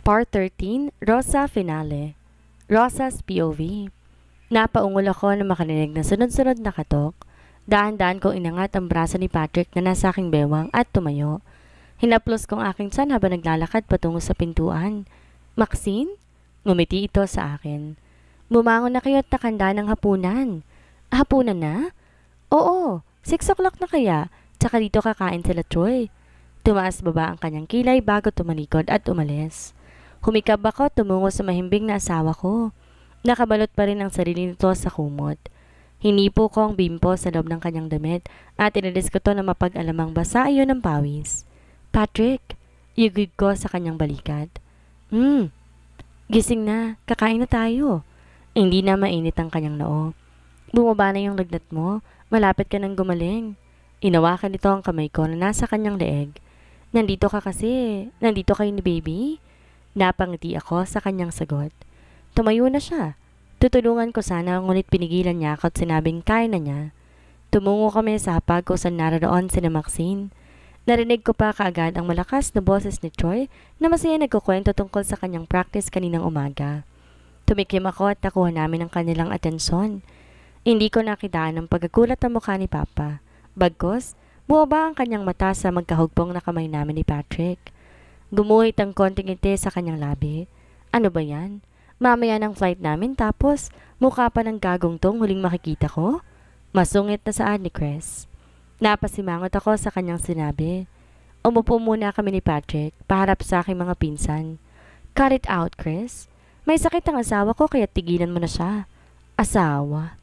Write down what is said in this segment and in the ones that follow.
Part 13, Rosa Finale. Rosa's POV. Napaungol ako na makarinig ng sunod-sunod na katok. Dahan-dahan kong inangat ang braso ni Patrick na nasa aking bewang at tumayo. Hinaplos kong aking tiyan habang naglalakad patungo sa pintuan. Maxine? Ngumiti ito sa akin. Bumangon na kayo at nakanda ng hapunan. Hapunan na? Oo, 6 o'clock na kaya. Tsaka dito kakain sila Troy. Tumaas baba ang kanyang kilay bago tumalikod at umalis. Humikab ako tumungo sa mahimbing na asawa ko. Nakabalot pa rin ang sarili nito sa kumot. Hinipo ko ang bimpo sa loob ng kanyang damit at inalis ko to na mapag-alamang basa ayon ng pawis. Patrick, yugid ko sa kanyang balikat. Gising na, kakain na tayo. Hindi na mainit ang kanyang noo. Bumaba na yung lagnat mo, malapit ka nang gumaling. Inawakan nito ang kamay ko na nasa kanyang leeg. Nandito ka kasi, nandito kayo ni baby? Napangiti ako sa kanyang sagot. Tumayo na siya. Tutulungan ko sana ngunit pinigilan niya ako at sinabing kaya na niya. Tumungo kami sa hapag kung saan naroon si Maxine. Narinig ko pa kaagad ang malakas na boses ni Troy na masaya nagkukwento tungkol sa kanyang practice kaninang umaga. Tumikim ako at nakuha namin ang kanilang atensyon. Hindi ko nakitaan ang pagkagulat ng mukha ni Papa. Bagkus, buwaba ang kanyang mata sa magkahugpong na kamay namin ni Patrick. Gumuhit ang konting ngiti sa kanyang labi. Ano ba yan? Mamaya ng flight namin tapos mukha pa ng gagong tong huling makikita ko? Masungit na saan ni Chris. Napasimangot ako sa kanyang sinabi. Umupo muna kami ni Patrick, paharap sa aking mga pinsan. Cut it out, Chris. May sakit ang asawa ko kaya tigilan mo na siya. Asawa?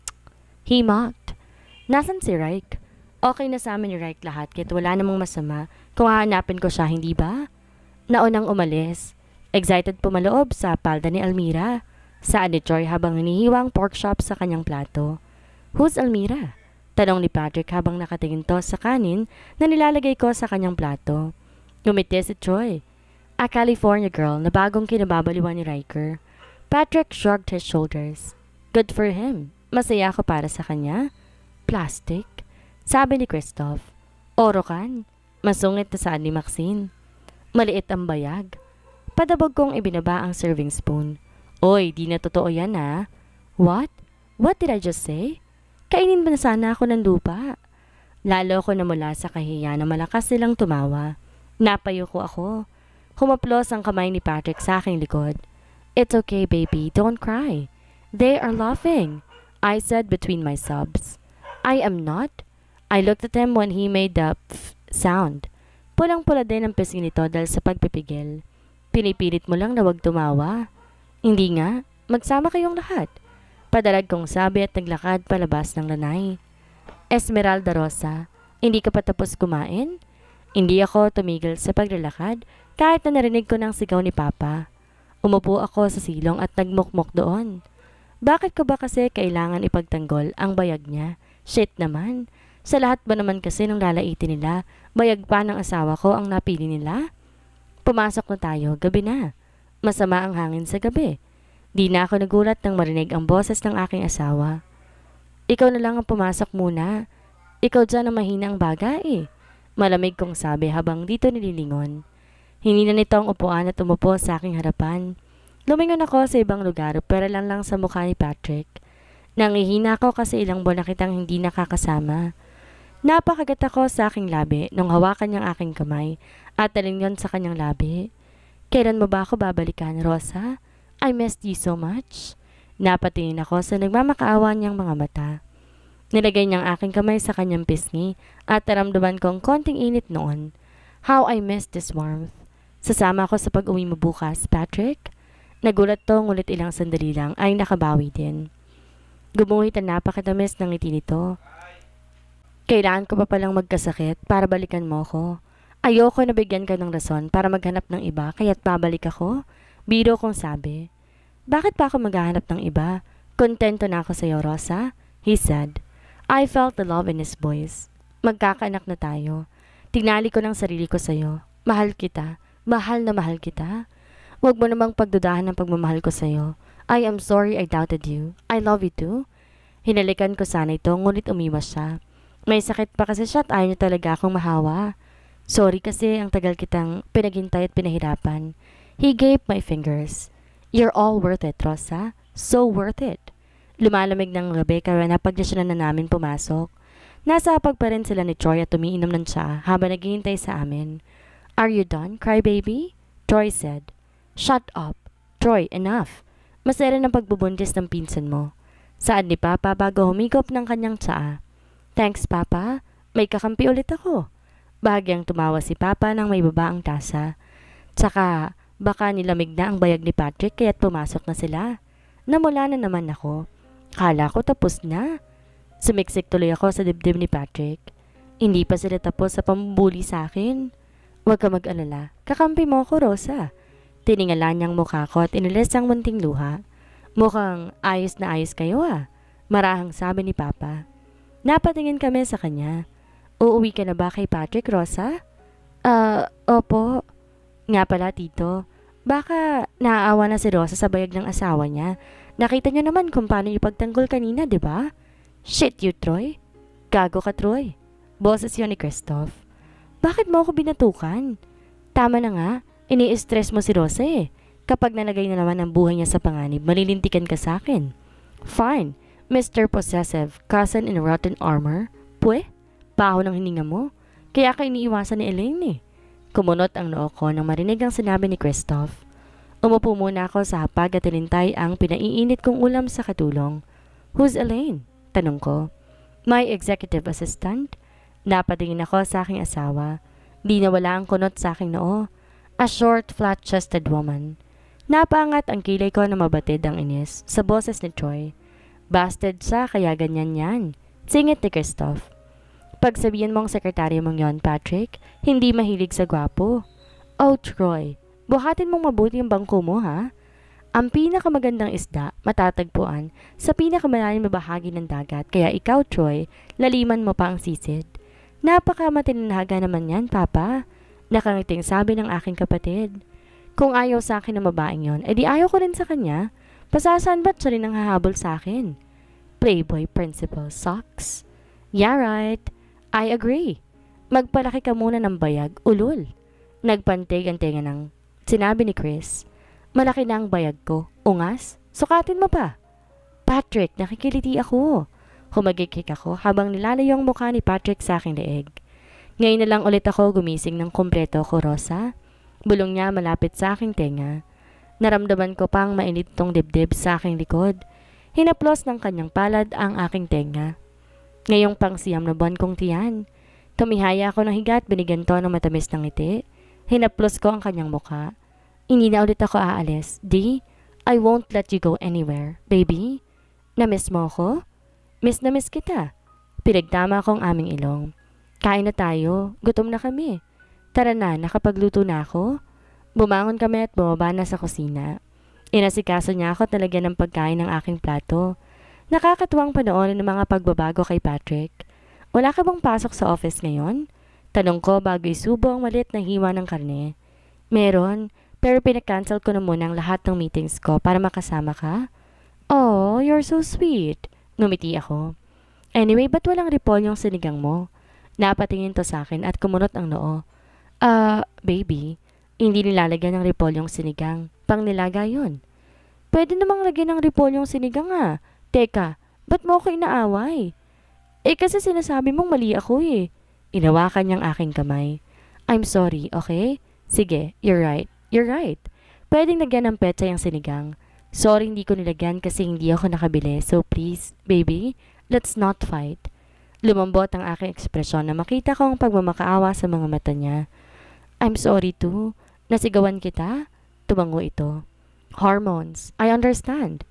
He mocked. Nasaan si Reich? Okay na sa amin ni Reich lahat kahit wala namang masama kung hahanapin ko siya, hindi ba? Naunang umalis. Excited pumaloob sa palda ni Almira. Saan ni Troy habang hinihiwang pork chop sa kanyang plato. Who's Almira? Tanong ni Patrick habang nakatingin to sa kanin na nilalagay ko sa kanyang plato. Ngumiti si Troy. A California girl na bagong kinababaliwan ni Riker. Patrick shrugged his shoulders. Good for him. Masaya ako para sa kanya. Plastic? Sabi ni Christoph. Orokan? Masungit na saan ni Maxine. Maliit ang bayag. Padabog kong ibinaba ang serving spoon. Oy, di na totoo yan ha. What? What did I just say? Kainin ba na sana ako ng lupa? Lalo ko namula sa kahiya na malakas silang tumawa. Napayo ko ako. Humaplos ang kamay ni Patrick sa aking likod. It's okay baby, don't cry. They are laughing, I said between my sobs. I am not. I looked at him when he made the sound. Pulang-pula din ang pisngi nito dahil sa pagpipigil. Pinipilit mo lang na wag tumawa. Hindi nga, magsama kayong lahat. Padalag kong sabi at naglakad palabas ng lanay. Esmeralda Rosa, hindi ka pa tapos kumain? Hindi ako tumigil sa paglalakad kahit na narinig ko ng sigaw ni Papa. Umupo ako sa silong at nagmukmok doon. Bakit ko ba kasi kailangan ipagtanggol ang bayag niya? Shit naman. Sa lahat ba naman kasi ng lalaitin nila, bayag pa ng asawa ko ang napili nila? Pumasok na tayo, gabi na. Masama ang hangin sa gabi. Di na ako nagulat nang marinig ang boses ng aking asawa. Ikaw na lang ang pumasok muna. Ikaw dyan ang mahina ang baga eh. Malamig kong sabi habang dito nililingon. Hinina nito ang upuan at umupo sa aking harapan. Lumingon ako sa ibang lugar pero lang sa mukha ni Patrick. Nangihina ako kasi ilang buwan na kitang hindi nakakasama. Napakagat ako sa aking labi nung hawakan niyang aking kamay at talingon sa kanyang labi. Kailan mo ba ako babalikan, Rosa? I missed you so much. Napatingin ako sa nagmamakaawa niyang mga mata. Nilagay niyang aking kamay sa kanyang pisngi at naramdaman kong konting init noon. How I missed this warmth. Sasama ako sa pag-uwi mo bukas, Patrick? Nagulat to ngulit ilang sandali lang ay nakabawi din. Gumuhit ang napakatamis ng ngiti nito. Kailangan ko pa palang magkasakit para balikan mo ko. Ayoko na bigyan ka ng rason para maghanap ng iba kaya't babalik ako. Biro kong sabi. Bakit pa ako maghahanap ng iba? Kontento na ako sa iyo, Rosa, he said. I felt the love in his voice. Magkakaanak na tayo. Tinali ko ng sarili ko sa iyo. Mahal kita. Mahal na mahal kita. Huwag mo namang pagdudahan ng pagmamahal ko sa iyo. I am sorry I doubted you. I love you too. Hinalikan ko sana ito ngunit umiwas siya. May sakit pa kasi siya at ayaw niya talaga akong mahawa. Sorry kasi ang tagal kitang pinaghintay at pinahirapan. He gaped my fingers. You're all worth it, Rosa. So worth it. Lumalamig ng gabi kaya napagdesisyonan na namin pumasok. Nasa hapag pa rin sila ni Troy at umiinom ng tsa habang naghihintay sa amin. Are you done, crybaby? Troy said. Shut up. Troy, enough. Masaya ng pagbubuntis ng pinsan mo. Saad ni Papa bago humigop ng kanyang tsaa. Thanks, Papa. May kakampi ulit ako. Bahagyang tumawa si Papa nang may baba ang tasa. Tsaka, baka nilamig na ang bayag ni Patrick kaya't pumasok na sila. Namula na naman ako. Kala ko tapos na. Sumiksik tuloy ako sa dibdib ni Patrick. Hindi pa sila tapos sa pambuli sa akin. Huwag ka mag-alala. Kakampi mo ako, Rosa. Tiningala niyang mukha ko at inilis ang munting luha. Mukhang ayos na ayos kayo Marahang sabi ni Papa. Napatingin kami sa kanya. Uuwi ka na ba kay Patrick, Rosa? Opo. Nga pala, Tito. Baka naaawa na si Rosa sa bayag ng asawa niya. Nakita niyo naman kung paano yung pagtanggol kanina, di ba? Shit you, Troy. Gago ka, Troy. Boses yun ni Christoph. Bakit mo ako binatukan? Tama na nga. Ini-stress mo si Rosa Kapag nalagay na naman ang buhay niya sa panganib, malilintikan ka sa akin. Fine, Mr. Possessive, cousin in rotten armor. Pwe, baho ng hininga mo. Kaya ka iniiwasan ni Elaine Kumunot ang noo ko nang marinig ang sinabi ni Christoph. Umupo muna ako sa hapag at tinintay ang pinaiinit kong ulam sa katulong. Who's Elaine? Tanong ko. My executive assistant? Napatingin ako sa aking asawa. Di nawala ang kunot sa aking noo. A short, flat-chested woman. Napaangat ang kilay ko na mabatid ang inis sa boses ni Troy. Busted siya kaya ganyan yan. Singit ni Christoph. Pagsabihin mong sekretaryo mong yon, Patrick, hindi mahilig sa gwapo. Oh, Troy, buhatin mong mabuti ang bangko mo, ha? Ang pinakamagandang isda, matatagpuan, sa pinakamalalim na bahagi ng dagat, kaya ikaw, Troy, laliman mo pa ang sisid. Napakamatininaga naman yan, Papa. Nakangiting sabi ng aking kapatid. Kung ayaw sa akin ng babaeng yon, edi ayaw ko rin sa kanya. Pasasan ba't siya rin ang hahabol sa akin? Playboy principal sucks. Yeah, right. I agree. Magpalaki ka muna ng bayag, ulol. Nagpantig ang tenga ng sinabi ni Chris. Malaki na ang bayag ko. Ungas? Sukatin mo pa. Patrick, nakikiliti ako. Humagikik ako habang nilalayo ang mukha ni Patrick sa aking leeg. Ngayon na lang ulit ako gumising ng kumpleto ko, Rosa. Bulong niya malapit sa aking tenga. Naramdaman ko pang mainit tong dibdib sa aking likod. Hinaplos ng kanyang palad ang aking tenga. Ngayong pang-siyam na buwan kong tiyan. Tumihaya ako ng higa at binigyan to ng matamis ng ngiti. Hinaplos ko ang kanyang mukha. Hindi na ulit ako aalis. D, I won't let you go anywhere. Baby, na-miss mo ako? Miss na miss kita. Pinagtama ko ang aming ilong. Kain na tayo. Gutom na kami. Tara na, nakapagluto na ako. Bumangon kami at bumaba na sa kusina. Inasikaso niya ako at nalagyan ng pagkain ng aking plato. Nakakatuwang panoorin ng mga pagbabago kay Patrick. Wala ka bang pasok sa office ngayon? Tanong ko bago isubo ang maliit na hiwa ng karne. Meron, pero pinakancel ko na muna ang lahat ng meetings ko para makasama ka. Oh, you're so sweet. Ngumiti ako. Anyway, ba't walang repol yung sinigang mo? Napatingin to sa akin at kumunot ang noo. Baby, hindi nilalagyan ng repol yung sinigang. Pang nilaga yun. Pwede namang lagyan ng repol yung sinigang Teka, ba't mo ako inaaway? Kasi sinasabi mong mali ako Inawakan niyang aking kamay. I'm sorry, okay? Sige, you're right. You're right. Pwedeng lagyan ng petsa yung sinigang. Sorry hindi ko nilagyan kasi hindi ako nakabili. So please, baby, let's not fight. Lumambot ang aking ekspresyon na makita ko ang pagmamakaawa sa mga mata niya. I'm sorry too. Nasigawan kita? Tumango ito. Hormones. I understand.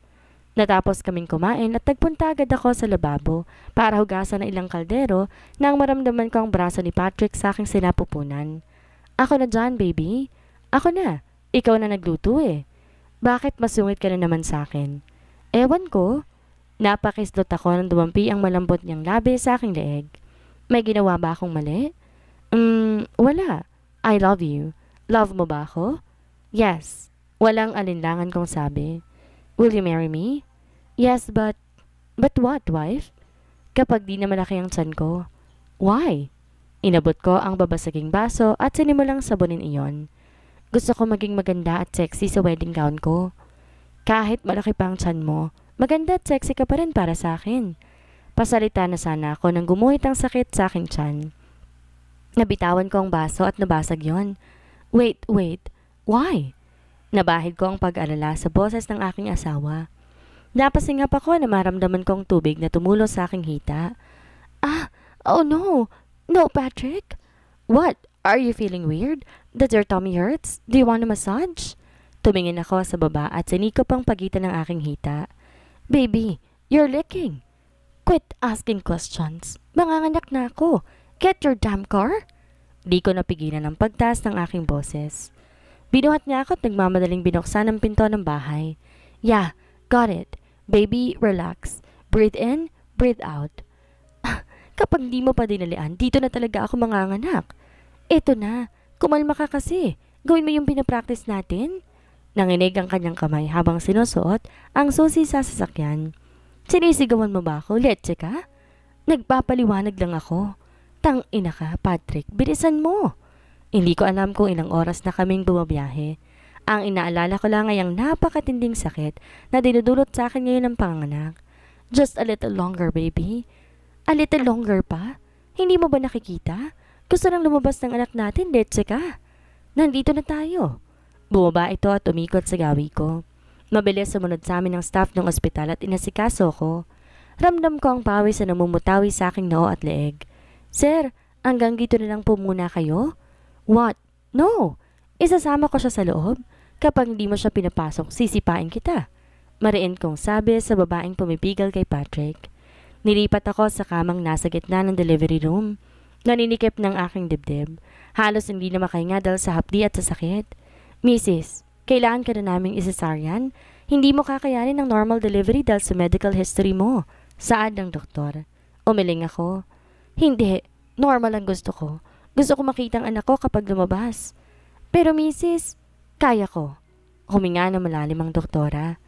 Natapos kaming kumain at nagpunta agad ako sa lababo para hugasan ng ilang kaldero nang maramdaman ko ang braso ni Patrick sa aking sinapupunan. Ako na dyan, baby. Ako na. Ikaw na nagluto Bakit masungit ka na naman sa akin? Ewan ko. Napakislot ako nang dumampi ang malambot niyang labi sa aking leeg. May ginawa ba akong mali? Wala. I love you. Love mo ba ako? Yes. Walang alinlangan kong sabi. Will you marry me? Yes, but what, wife? Kapag di na malaki ang tiyan ko. Why? Inabot ko ang babasaging baso at sinimulang sabunin iyon. Gusto ko maging maganda at sexy sa wedding gown ko. Kahit malaki pa ang tiyan mo, maganda at sexy ka pa rin para sa akin. Pasalita na sana ako nang gumuhit ang sakit sa aking tiyan. Nabitawan ko ang baso at nabasag yon. Wait. Why? Nabahid ko ang pag-alala sa boses ng aking asawa. Napasingap ako na maramdaman kong tubig na tumulo sa aking hita. Oh no! No, Patrick! What? Are you feeling weird? Does your tummy hurts? Do you want a massage? Tumingin ako sa baba at sinikop ang pagitan ng aking hita. Baby, you're licking. Quit asking questions. Manganganak na ako. Get your damn car. Di ko napigilan ang pagtaas ng aking boses. Binuhat niya ako at nagmamadaling binuksan ang pinto ng bahay. Yeah, got it. Baby, relax. Breathe in, breathe out. Kapag di mo pa dinalian, dito na talaga ako manganganak. Eto na, kumalma ka kasi. Gawin mo yung pinapractice natin. Nanginig ang kanyang kamay habang sinusuot ang susi sa sasakyan. Sinisigawan mo ba ako? Letse ka? Nagpapaliwanag lang ako. Tang-ina ka, Patrick. Bilisan mo. Hindi ko alam kung ilang oras na kaming bumabiyahe. Ang inaalala ko lang ay ang napakatinding sakit na dinudulot sa akin ngayon ng panganak. Just a little longer, baby. A little longer pa? Hindi mo ba nakikita? Gusto nang lumabas ng anak natin, letse ka. Nandito na tayo. Bumaba ito at umikot sa gawi ko. Mabilis sumunod sa amin ang staff ng ospital at inasikaso ko. Ramdam ko ang pawis na namumutawi sa aking noo at leeg. Sir, hanggang dito na lang po muna kayo? What? No! Isasama ko siya sa loob. Kapag hindi mo siya pinapasok, sisipain kita. Mariin kong sabi sa babaeng pumipigil kay Patrick. Nilipat ako sa kamang nasa gitna ng delivery room. Naninikip ng aking dibdib. Halos hindi na makahinga dahil sa hapdi at sa sakit. Mrs., kailangan ka na naming isesaryan. Hindi mo kakayanin ng normal delivery dahil sa medical history mo. Saad ng doktor. Umiling ako. Hindi, normal ang gusto ko. Gusto ko makita ang anak ko kapag lumabas. Pero Mrs., kaya ko. Huminga na malalim ang doktora.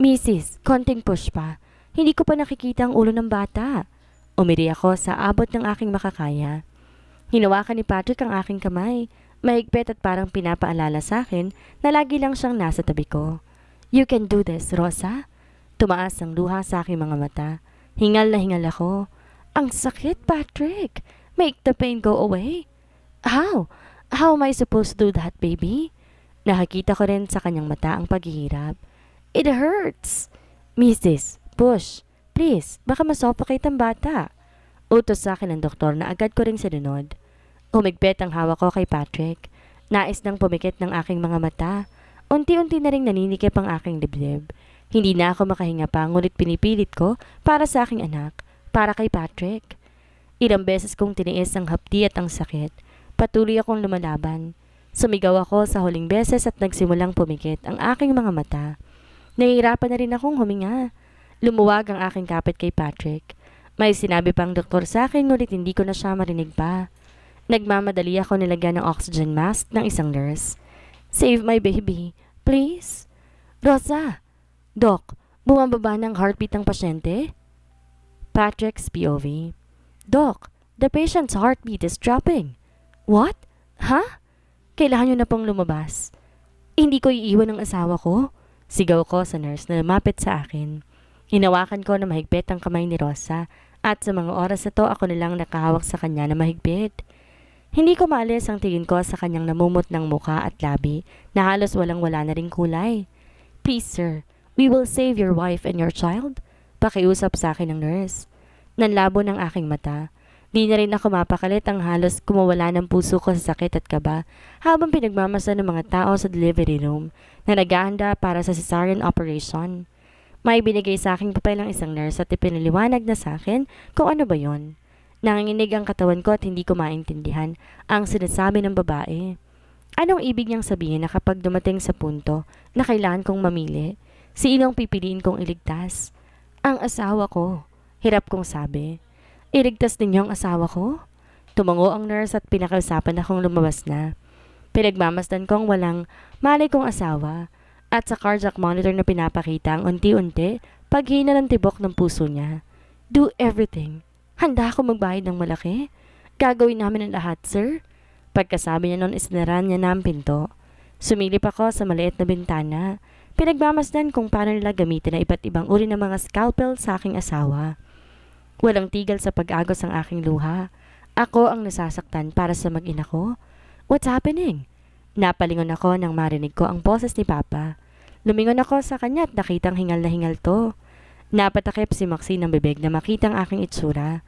Mrs., konting push pa. Hindi ko pa nakikita ang ulo ng bata. Umiri ako sa abot ng aking makakaya. Hinawakan ni Patrick ang aking kamay. Mahigpit at parang pinapaalala sa akin na lagi lang siyang nasa tabi ko. You can do this, Rosa. Tumaas ang luha sa aking mga mata. Hingal na hingal ako. Ang sakit, Patrick. Make the pain go away. How? How am I supposed to do that, baby? Nakakita ko rin sa kanyang mata ang paghihirap. It hurts. Mrs., push. Please, baka masuffocate ang bata. Utos sa akin ng doktor na agad ko ring sinunod. Humigpit ang hawak ko kay Patrick. Nais nang pumikit ng aking mga mata. Unti-unti na ring naninikip ang aking dibdib. Hindi na ako makahinga pa, ngunit pinipilit ko para sa aking anak, para kay Patrick. Ilang beses kong tiniis ang hapdi at ang sakit. Patuloy akong lumalaban. Sumigaw ako sa huling beses at nagsimulang pumikit ang aking mga mata. Nahihirapan na rin akong huminga. Lumuwag ang aking kapit kay Patrick. May sinabi pang doktor sa akin, ngunit hindi ko na siya marinig pa. Nagmamadali ako nilagyan ng oxygen mask ng isang nurse. Save my baby, please. Rosa! Doc, bumababa ng heartbeat ng pasyente? Patrick's POV. Doc, the patient's heartbeat is dropping. What? Ha? Kailangan nyo na pong lumabas. Hindi ko iiwan ang asawa ko. Sigaw ko sa nurse na lumapit sa akin. Hinawakan ko na mahigpit ang kamay ni Rosa at sa mga oras na to ako nilang nakahawak sa kanya na mahigpit. Hindi ko maalis ang tingin ko sa kanyang namumot ng muka at labi na halos walang-wala na ring kulay. Please sir, we will save your wife and your child. Pakiusap sa akin ng nurse. Nanlabo ng aking mata. Di na rin ako mapakalit ang halos kumawala ng puso ko sa sakit at kaba habang pinagmamasa ng mga tao sa delivery room na naghahanda para sa cesarean operation. May binigay sa aking papel ng isang nurse at ipinaliwanag na sa akin kung ano ba yon. Nanginginig ang katawan ko at hindi ko maintindihan ang sinasabi ng babae. Anong ibig niyang sabihin na kapag dumating sa punto na kailangan kong mamili, sinong pipiliin kong iligtas? Ang asawa ko. Hirap kong sabi. Iligtas ninyo ang asawa ko? Tumango ang nurse at pinakausapan akong lumabas na. Pinagmamasdan kong walang malay kong asawa at sa cardiac monitor na pinapakita ang unti-unti paghina ng tibok ng puso niya. Do everything. Handa ako magbayad ng malaki. Gagawin namin ang lahat, sir. Pagkasabi niya noon, isinaran niya na ang pinto. Sumilip ako sa maliit na bintana. Pinagmamasdan kung paano nila gamitin ang iba't ibang uri ng mga scalpel sa aking asawa. Walang tigil sa pag-agos ang aking luha. Ako ang nasasaktan para sa mag-ina ko. What's happening? Napalingon ako nang marinig ko ang boses ni Papa. Lumingon ako sa kanya at nakitang hingal na hingal to. Napatakip si Maxine ng bibig na makitang aking itsura.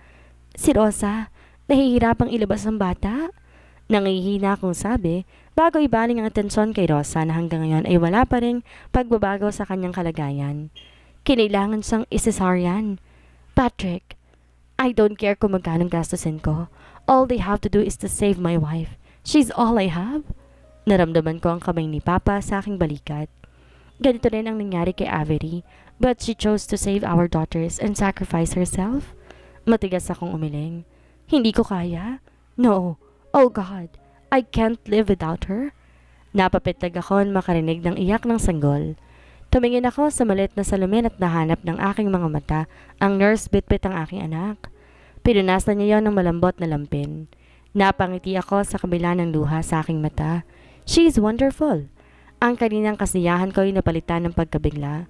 Si Rosa, nahihirapang ilabas ang bata? Nangihina akong sabi bago ibaling ang atensyon kay Rosa na hanggang ngayon ay wala pa ring pagbabago sa kanyang kalagayan. Kinailangan siyang isesaryan. Patrick, I don't care kung magkanong gastusin ko. All they have to do is to save my wife. She's all I have. Naramdaman ko ang kamay ni Papa sa aking balikat. Ganito rin ang nangyari kay Avery, but she chose to save our daughters and sacrifice herself. Matigas akong umiling. Hindi ko kaya. No. Oh God, I can't live without her. Napapitag ako makarinig ng iyak ng sanggol. Tumingin ako sa maliit na salamin at nahanap ng aking mga mata ang nurse bitbit ang aking anak. Pinunasan niya yon ng malambot na lampin. Napangiti ako sa kabila ng luha sa aking mata. She's wonderful. Ang kaninang kasiyahan ko ay napalitan ng pagkabigla.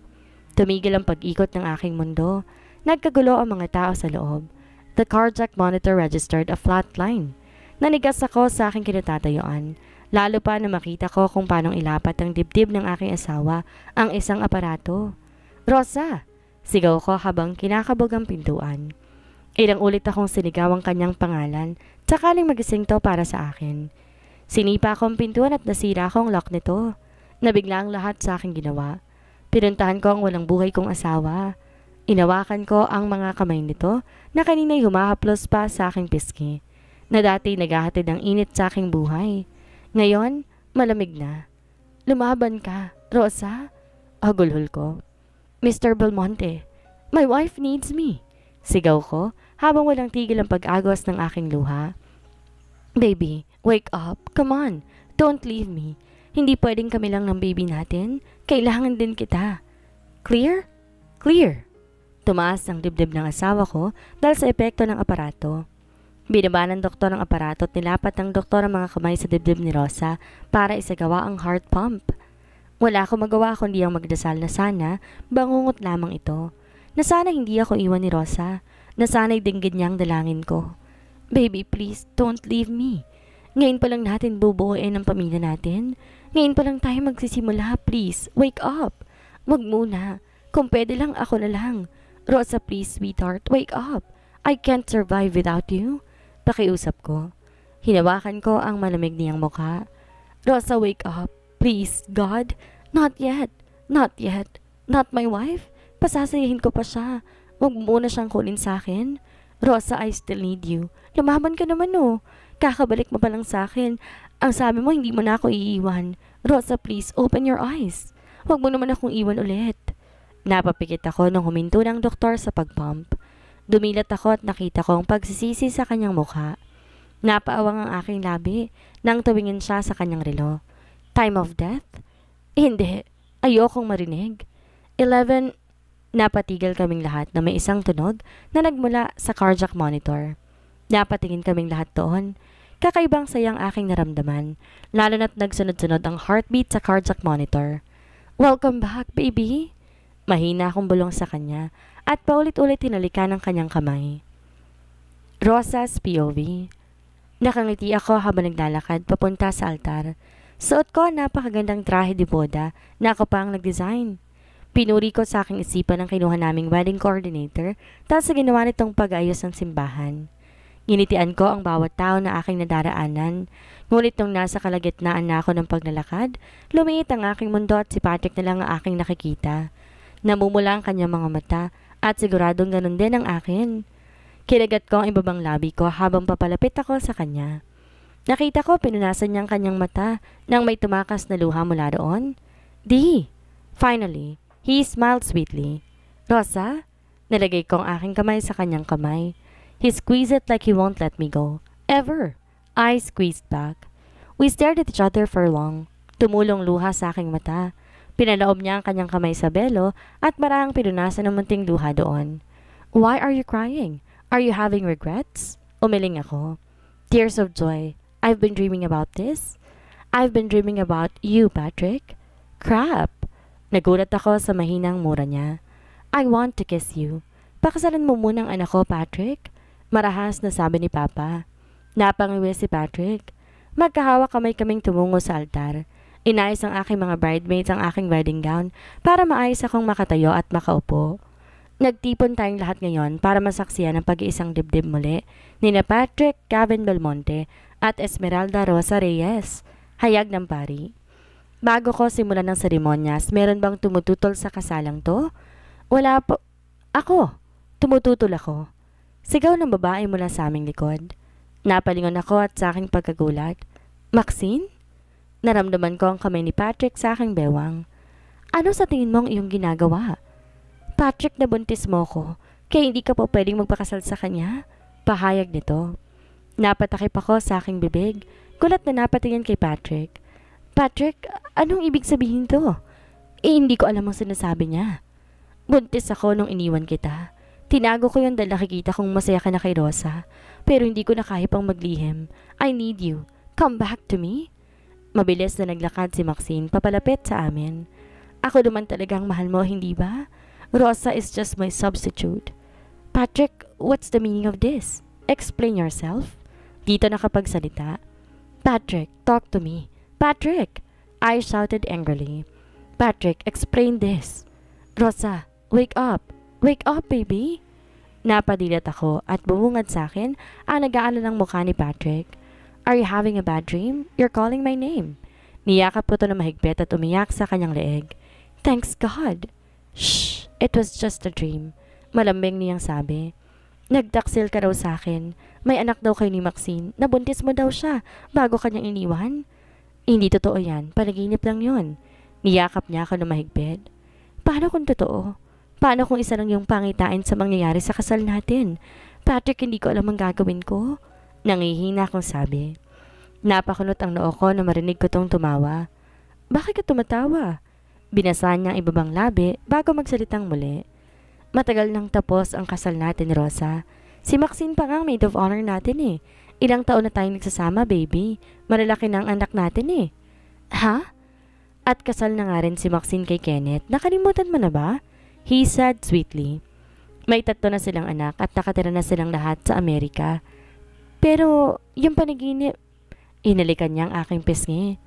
Tumigil ang pag-ikot ng aking mundo. Nagkagulo ang mga tao sa loob. The cardiac monitor registered a flat line. Nanigas ako sa aking kinatatayuan, lalo pa na makita ko kung paanong ilapat ang dibdib ng aking asawa ang isang aparato. Rosa! Sigaw ko habang kinakabog ang pintuan. Ilang ulit akong sinigaw ang kanyang pangalan, sakaling magising to para sa akin. Sinipa akong pintuan at nasira akong lock nito. Nabigla ang lahat sa aking ginawa. Pinuntahan ko ang walang buhay kong asawa. Inawakan ko ang mga kamay nito na kanina'y humahaplos pa sa aking pisngi, na dati naghahatid ng init sa aking buhay. Ngayon, malamig na. Lumaban ka, Rosa. Hagulhol ko. Mr. Belmonte, my wife needs me. Sigaw ko habang walang tigil ang pag-agos ng aking luha. Baby, wake up. Come on. Don't leave me. Hindi pwedeng kami lang ng baby natin. Kailangan din kita. Clear? Clear. Tumaas ang dibdib ng asawa ko dahil sa epekto ng aparato. Binaba ng doktor ang aparato at nilapat ng doktor ang mga kamay sa dibdib ni Rosa para isagawa ang heart pump. Wala akong magawa kundi ang magdasal na sana bangungot lamang ito. Na sana hindi ako iwan ni Rosa. Na sana'y dinggin niya ang dalangin ko. Baby, please, don't leave me. Ngayon pa lang natin bubuuin ang pamilya natin. Ngayon pa lang tayo magsisimula. Please, wake up. Wag muna. Kung pwede lang ako na lang. Rosa, please, sweetheart, wake up. I can't survive without you. Pakiusap ko. Hinawakan ko ang malamig niyang mukha. Rosa, wake up. Please, God. Not yet. Not yet. Not my wife. Pasasayahin ko pa siya. Huwag muna siyang kunin sa akin. Rosa, I still need you. Lumaban ka naman oh. Kakabalik mo pa lang sa akin. Ang sabi mo, hindi mo na ako iiwan. Rosa, please, open your eyes. Huwag mo naman akong iwan ulit. Napapikit ako nung huminto ng doktor sa pagpump. Dumilat ako at nakita ko ang pagsisisi sa kanyang mukha. Napaawang ang aking labi nang tuwingin siya sa kanyang relo. Time of death? Hindi. Ayokong marinig. 11. Napatigil kaming lahat na may isang tunog na nagmula sa cardiac monitor. Napatingin kaming lahat doon. Kakaibang sayang aking naramdaman, lalo na't nagsunod-sunod ang heartbeat sa cardiac monitor. Welcome back, baby! Mahina akong bulong sa kanya at paulit-ulit hinalikan ng kanyang kamay. Rosa's POV. Nakangiti ako habang naglalakad papunta sa altar. Suot ko ang napakagandang trahe de boda na ako pa ang nag-design. Pinuri ko sa aking isipan ang kinuha naming wedding coordinator dahil sa ginawa nitong pag-ayos ng simbahan. Ginitian ko ang bawat tao na aking nadaraanan, ngunit nung nasa kalagitnaan na ako ng paglalakad, lumiit ang aking mundo at si Patrick na lang ang aking nakikita. Namumula ang kanyang mga mata at siguradong ganun din ang akin. Kinagat ko ang ibabang labi ko habang papalapit ako sa kanya. Nakita ko pinunasan niya ang kanyang mata nang may tumakas na luha mula doon. Di! Finally, he smiled sweetly. Rosa? Nalagay ko ang aking kamay sa kanyang kamay. He squeezed it like he won't let me go. Ever. I squeezed back. We stared at each other for long. Tumulong luha sa aking mata. Pinalaob niya ang kanyang kamay sa belo at marahang pinunasan ng munting luha doon. Why are you crying? Are you having regrets? Umiling ako. Tears of joy. I've been dreaming about this. I've been dreaming about you, Patrick. Crap! Nagulat ako sa mahinang mura niya. I want to kiss you. Pakasalan mo munang anak ko, Patrick. Marahas na sabi ni Papa. Napangiwi si Patrick. Magkahawak kaming tumungo sa altar. Inayos ang aking mga bridesmaids ang aking wedding gown para maayos akong makatayo at makaupo. Nagtipon tayong lahat ngayon para masaksiyan ang pag-iisang dibdib muli ni na Patrick Gavin Belmonte at Esmeralda Rosa Reyes. Hayag ng pari. Bago ko simulan ng seremonyas, meron bang tumututol sa kasalang to? Wala po. Ako. Tumututol ako. Sigaw ng babae mula sa aming likod. Napalingon ako at sa aking pagkagulat. Maxine? Naramdaman ko ang kamay ni Patrick sa aking bewang. Ano sa tingin mo ang iyong ginagawa? Patrick, nabuntis mo ko, kaya hindi ka po pwedeng magpakasal sa kanya. Pahayag nito. Napatakip ako sa aking bibig. Gulat na napatingin kay Patrick. Patrick, anong ibig sabihin to? Hindi ko alam ang sinasabi niya. Buntis ako nung iniwan kita. Tinago ko yun dahil nakikita kong masaya ka na kay Rosa. Pero hindi ko na kaya pang maglihim. I need you. Come back to me. Mabilis na naglakad si Maxine papalapit sa amin. Ako naman talagang mahal mo, hindi ba? Rosa is just my substitute. Patrick, what's the meaning of this? Explain yourself. Dito nakapagsalita. Patrick, talk to me. Patrick! I shouted angrily. Patrick, explain this. Rosa, wake up. Wake up, baby. Napadilat ako at bumungad sa akin ang nag-aalalang mukha ni Patrick. Are you having a bad dream? You're calling my name. Niyakap ko to na mahigpit at umiyak sa kanyang leeg. Thanks God. Shh! It was just a dream. Malambing niyang sabi. Nagtaksil ka raw sa akin. May anak daw kayo ni Maxine. Nabuntis mo daw siya bago kanyang iniwan. Hindi totoo yan. Panaginip lang yun. Niyakap niya ako na mahigpit. Paano kung totoo? Paano kung isa lang yung pangitain sa mangyayari sa kasal natin? Patrick, hindi ko alam ang gagawin ko. Nangihina akong sabi. Napakunot ang noo ko na marinig ko tong tumawa. Bakit ka tumatawa? Binasahan niya ang ibabang labi bago magsalitang muli. Matagal nang tapos ang kasal natin, Rosa. Si Maxine pa nga ang maid of honor natin eh. Ilang taon na tayong nagsasama, baby. Malalaki na ang anak natin eh. Ha? At kasal na nga rin si Maxine kay Kenneth. Nakalimutan mo na ba? He said sweetly. May 3 na silang anak at nakatira na silang lahat sa Amerika. Pero, yung panaginip, inalikan niya ang aking pisngi.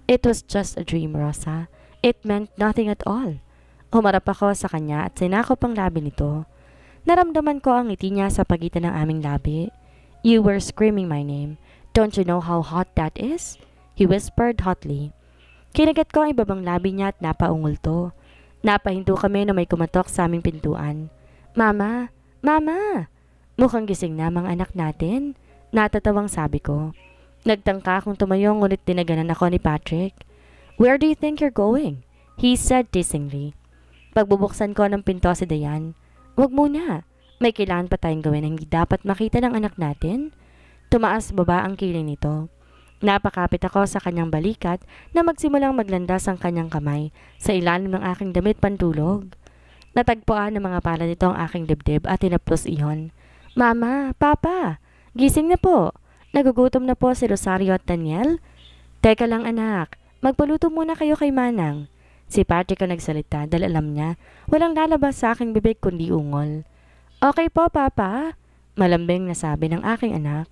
It was just a dream, Rosa. It meant nothing at all. Humarap ako sa kanya at sinakop ang labi nito. Naramdaman ko ang ngiti niya sa pagitan ng aming labi. You were screaming my name. Don't you know how hot that is? He whispered hotly. Kinagat ko ang ibabang labi niya at napaungol to. Napahinto kami na may kumatok sa aming pintuan. Mama! Mama! Mukhang gising na mga anak natin. Natatawang sabi ko. Nagtangka akong tumayo ngunit dinaganan ako ni Patrick. Where do you think you're going? He said teasingly. Pagbubuksan ko ng pinto si Dayan. Wag muna. May kailangan pa tayong gawin na hindi dapat makita ng anak natin. Tumaas baba ang kiling nito. Napakapit ako sa kanyang balikat na magsimulang maglandas ang kanyang kamay sa ilalim ng aking damit pantulog. Natagpuan ng mga pala nito ang aking dibdib at tinapos iyon. Mama, Papa, gising na po. Nagugutom na po si Rosario at Daniel. Teka lang anak, magpaluto muna kayo kay Manang. Si Patrick ang nagsalita dahil alam niya walang lalabas sa aking bibig kundi ungol. Okay po, Papa, malambing na sabi ng aking anak.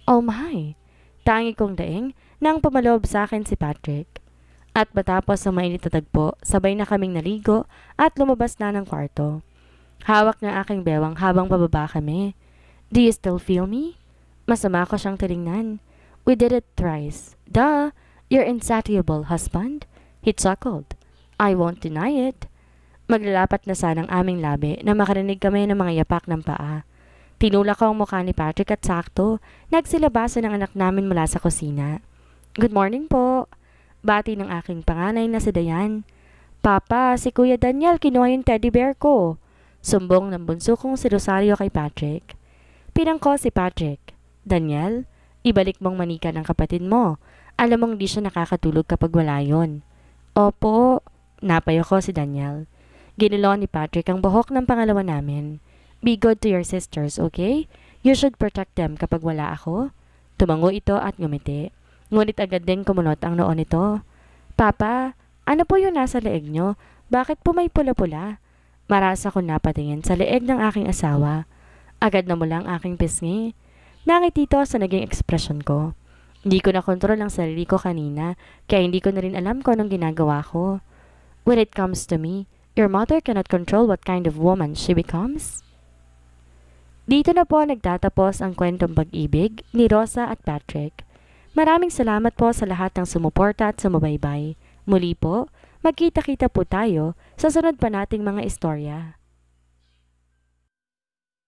Oh my! Tangi kong daing nang pumaloob sa akin si Patrick. At matapos ang mainit na tagpo, sabay na kaming naligo at lumabas na ng kwarto. Hawak ng aking bewang habang pababa kami. Do you still feel me? Masama ko siyang tiningnan. We did it thrice. Duh! Your insatiable husband? He chuckled. I won't deny it. Maglalapat na sanang aming labi na makarinig kami ng mga yapak ng paa. Tinulak ko ang mukha ni Patrick at sakto, nagsilabasan ng anak namin mula sa kusina. Good morning po. Bati ng aking panganay na si Dayan. Papa, si Kuya Daniel kinuha yung teddy bear ko. Sumbong ng bunso kong si Rosario kay Patrick. Pinangko si Patrick. Daniel, ibalik mong manika ng kapatid mo. Alam mong di siya nakakatulog kapag wala yon. Opo, napayo ko si Daniel. Ginilo ni Patrick ang buhok ng pangalawa namin. Be good to your sisters, okay? You should protect them kapag wala ako. Tumango ito at ngumiti. Ngunit agad din kumunot ang noo nito. Papa, ano po yung nasa leeg nyo? Bakit po may pula-pula? Marasa ko napatingin sa leeg ng aking asawa. Agad na mula ang aking pisngi. Nangiti ito sa naging ekspresyon ko. Hindi ko na kontrol ang sarili ko kanina, kaya hindi ko na rin alam kung anong ginagawa ko. When it comes to me, your mother cannot control what kind of woman she becomes. Dito na po nagtatapos ang kwentong pag-ibig ni Rosa at Patrick. Maraming salamat po sa lahat ng sumuporta at sumubaybay. Muli po, magkita-kita po tayo sa sunod pa nating mga istorya.